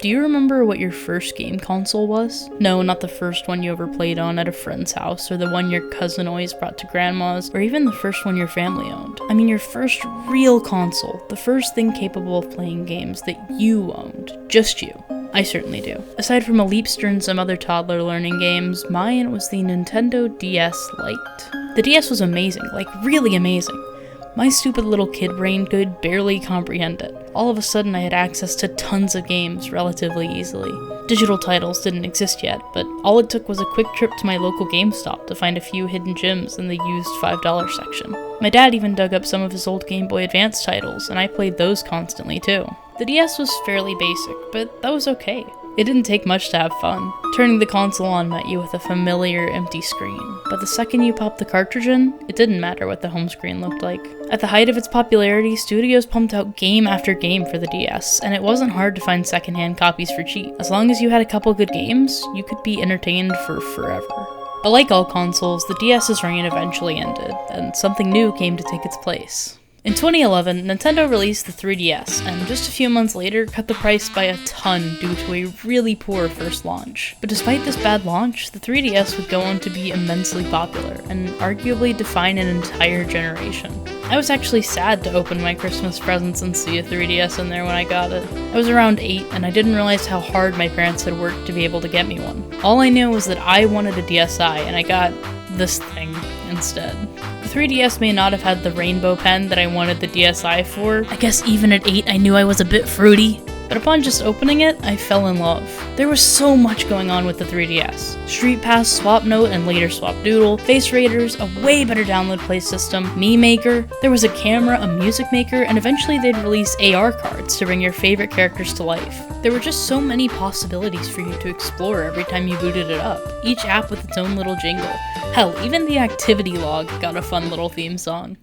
Do you remember what your first game console was? No, not the first one you ever played on at a friend's house, or the one your cousin always brought to grandma's, or even the first one your family owned. I mean your first real console, the first thing capable of playing games that you owned. Just you. I certainly do. Aside from a Leapster and some other toddler learning games, mine was the Nintendo DS Lite. The DS was amazing, like really amazing. My stupid little kid brain could barely comprehend it. All of a sudden I had access to tons of games relatively easily. Digital titles didn't exist yet, but all it took was a quick trip to my local GameStop to find a few hidden gems in the used $5 section. My dad even dug up some of his old Game Boy Advance titles, and I played those constantly too. The DS was fairly basic, but that was okay. It didn't take much to have fun. Turning the console on met you with a familiar empty screen, but the second you popped the cartridge in, it didn't matter what the home screen looked like. At the height of its popularity, studios pumped out game after game for the DS, and it wasn't hard to find secondhand copies for cheap. As long as you had a couple good games, you could be entertained for forever. But like all consoles, the DS's reign eventually ended, and something new came to take its place. In 2011, Nintendo released the 3DS, and just a few months later cut the price by a ton due to a really poor first launch. But despite this bad launch, the 3DS would go on to be immensely popular, and arguably define an entire generation. I was actually sad to open my Christmas presents and see a 3DS in there when I got it. I was around 8, and I didn't realize how hard my parents had worked to be able to get me one. All I knew was that I wanted a DSi, and I got this thing instead. The 3DS may not have had the rainbow pen that I wanted the DSi for. I guess even at 8 I knew I was a bit fruity. But upon just opening it, I fell in love. There was so much going on with the 3DS. Streetpass, Swapnote, and later Swapdoodle, Faceraiders, a way better download play system, Meme Maker, there was a camera, a music maker, and eventually they'd release AR cards to bring your favorite characters to life. There were just so many possibilities for you to explore every time you booted it up, each app with its own little jingle. Hell, even the activity log got a fun little theme song.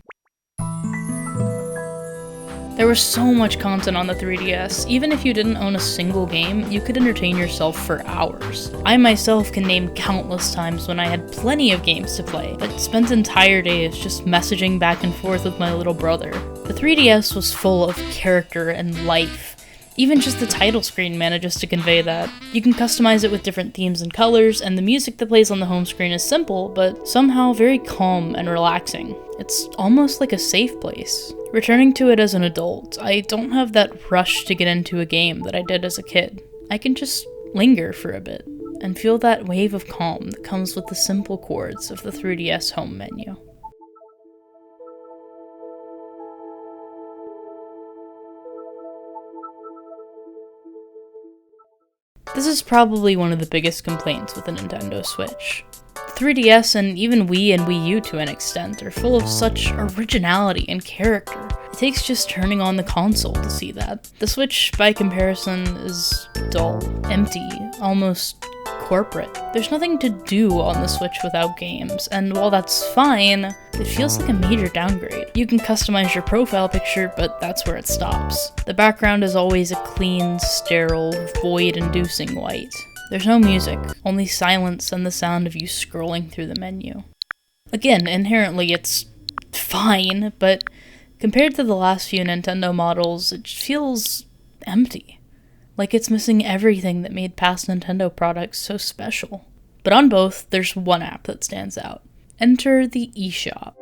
There was so much content on the 3DS, even if you didn't own a single game, you could entertain yourself for hours. I myself can name countless times when I had plenty of games to play, but spent entire days just messaging back and forth with my little brother. The 3DS was full of character and life. Even just the title screen manages to convey that. You can customize it with different themes and colors, and the music that plays on the home screen is simple, but somehow very calm and relaxing. It's almost like a safe place. Returning to it as an adult, I don't have that rush to get into a game that I did as a kid. I can just linger for a bit, and feel that wave of calm that comes with the simple chords of the 3DS home menu. This is probably one of the biggest complaints with the Nintendo Switch. The 3DS and even Wii and Wii U to an extent are full of such originality and character. It takes just turning on the console to see that. The Switch, by comparison, is dull, empty, almost corporate. There's nothing to do on the Switch without games, and while that's fine, it feels like a major downgrade. You can customize your profile picture, but that's where it stops. The background is always a clean, sterile, void-inducing white. There's no music, only silence and the sound of you scrolling through the menu. Again, inherently it's fine, but compared to the last few Nintendo models, it feels empty. Like it's missing everything that made past Nintendo products so special. But on both, there's one app that stands out. Enter the eShop.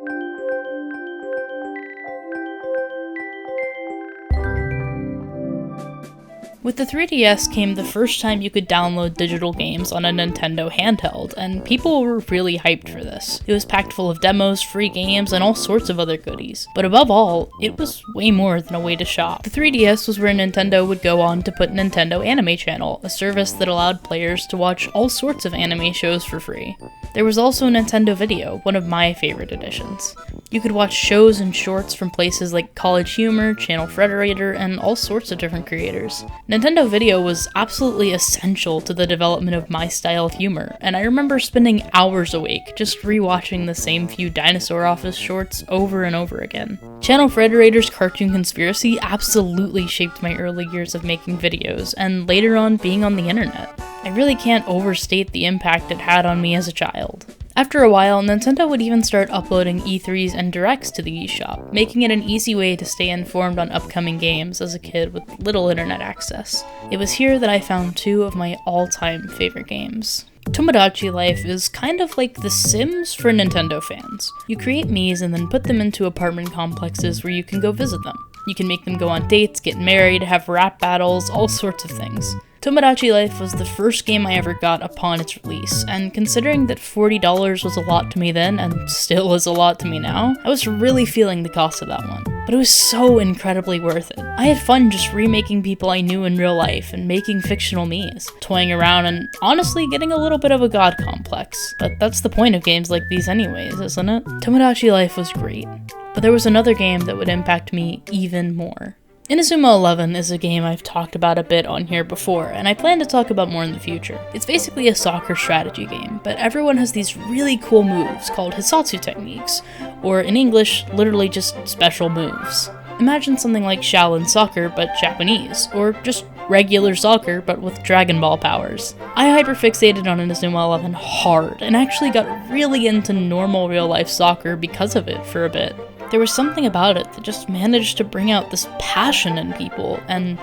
With the 3DS came the first time you could download digital games on a Nintendo handheld, and people were really hyped for this. It was packed full of demos, free games, and all sorts of other goodies. But above all, it was way more than a way to shop. The 3DS was where Nintendo would go on to put Nintendo Anime Channel, a service that allowed players to watch all sorts of anime shows for free. There was also Nintendo Video, one of my favorite additions. You could watch shows and shorts from places like College Humor, Channel Frederator, and all sorts of different creators. Nintendo Video was absolutely essential to the development of my style of humor, and I remember spending hours awake just rewatching the same few Dinosaur Office shorts over and over again. Channel Frederator's Cartoon Conspiracy absolutely shaped my early years of making videos, and later on being on the internet. I really can't overstate the impact it had on me as a child. After a while, Nintendo would even start uploading E3s and Directs to the eShop, making it an easy way to stay informed on upcoming games as a kid with little internet access. It was here that I found two of my all-time favorite games. Tomodachi Life is kind of like The Sims for Nintendo fans. You create Miis and then put them into apartment complexes where you can go visit them. You can make them go on dates, get married, have rap battles, all sorts of things. Tomodachi Life was the first game I ever got upon its release, and considering that $40 was a lot to me then, and still is a lot to me now, I was really feeling the cost of that one. But it was so incredibly worth it. I had fun just remaking people I knew in real life and making fictional Miis, toying around and honestly getting a little bit of a god complex. But that's the point of games like these anyways, isn't it? Tomodachi Life was great, but there was another game that would impact me even more. Inazuma 11 is a game I've talked about a bit on here before, and I plan to talk about more in the future. It's basically a soccer strategy game, but everyone has these really cool moves called Hisatsu techniques, or in English, literally just special moves. Imagine something like Shaolin soccer, but Japanese, or just regular soccer, but with Dragonball powers. I hyperfixated on Inazuma 11 hard, and actually got really into normal real-life soccer because of it for a bit. There was something about it that just managed to bring out this passion in people, and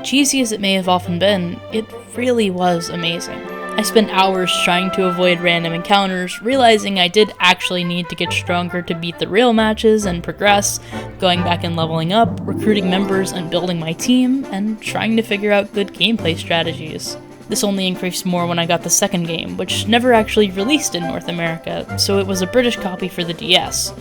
cheesy as it may have often been, it really was amazing. I spent hours trying to avoid random encounters, realizing I did actually need to get stronger to beat the real matches and progress, going back and leveling up, recruiting members and building my team, and trying to figure out good gameplay strategies. This only increased more when I got the second game, which never actually released in North America, so it was a British copy for the DS.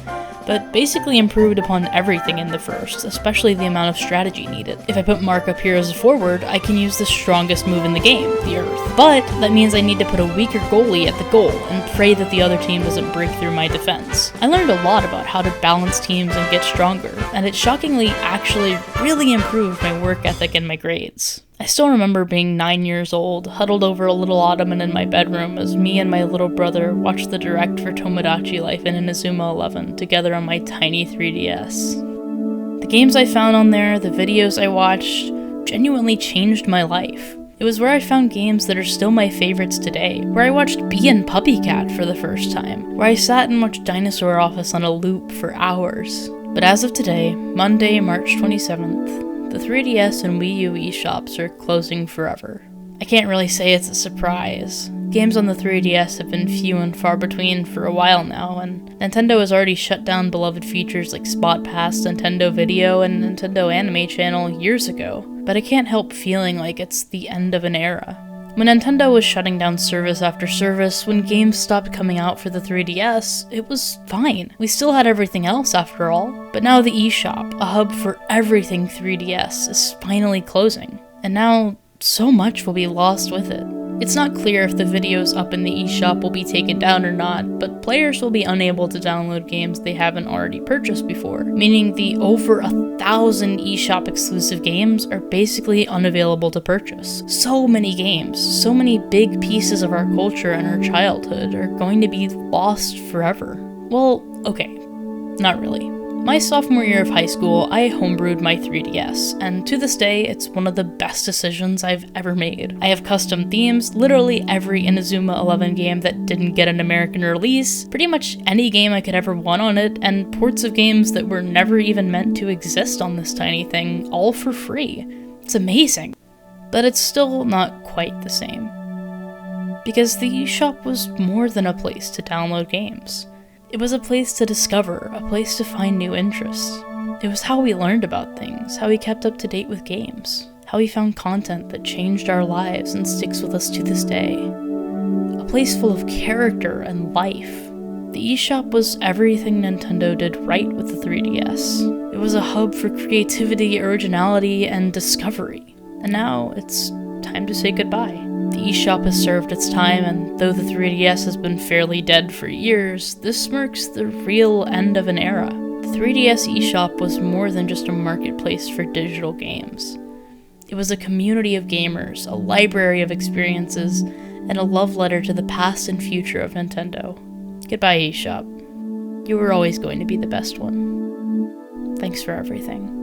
But basically improved upon everything in the first, especially the amount of strategy needed. If I put Mark up here as a forward, I can use the strongest move in the game, the Earth. But that means I need to put a weaker goalie at the goal and pray that the other team doesn't break through my defense. I learned a lot about how to balance teams and get stronger, and it shockingly actually really improved my work ethic and my grades. I still remember being 9 years old, huddled over a little ottoman in my bedroom as me and my little brother watched the direct for Tomodachi Life and Inazuma 11 together on my tiny 3DS. The games I found on there, the videos I watched, genuinely changed my life. It was where I found games that are still my favorites today, where I watched Bee and Puppycat for the first time, where I sat and watched Dinosaur Office on a loop for hours. But as of today, Monday, March 27th, the 3DS and Wii U eShops are closing forever. I can't really say it's a surprise. Games on the 3DS have been few and far between for a while now, and Nintendo has already shut down beloved features like Spot Pass, Nintendo Video, and Nintendo Anime Channel years ago. But I can't help feeling like it's the end of an era. When Nintendo was shutting down service after service, when games stopped coming out for the 3DS, it was fine. We still had everything else after all. But now the eShop, a hub for everything 3DS, is finally closing. And now, so much will be lost with it. It's not clear if the videos up in the eShop will be taken down or not, but players will be unable to download games they haven't already purchased before, meaning the over 1,000 eShop exclusive games are basically unavailable to purchase. So many games, so many big pieces of our culture and our childhood are going to be lost forever. Well, okay, not really. My sophomore year of high school, I homebrewed my 3DS, and to this day, it's one of the best decisions I've ever made. I have custom themes, literally every Inazuma 11 game that didn't get an American release, pretty much any game I could ever want on it, and ports of games that were never even meant to exist on this tiny thing, all for free. It's amazing. But it's still not quite the same. Because the eShop was more than a place to download games. It was a place to discover, a place to find new interests. It was how we learned about things, how we kept up to date with games, how we found content that changed our lives and sticks with us to this day. A place full of character and life. The eShop was everything Nintendo did right with the 3DS. It was a hub for creativity, originality, and discovery. And now it's time to say goodbye. The eShop has served its time, and though the 3DS has been fairly dead for years, this marks the real end of an era. The 3DS eShop was more than just a marketplace for digital games. It was a community of gamers, a library of experiences, and a love letter to the past and future of Nintendo. Goodbye, eShop. You were always going to be the best one. Thanks for everything.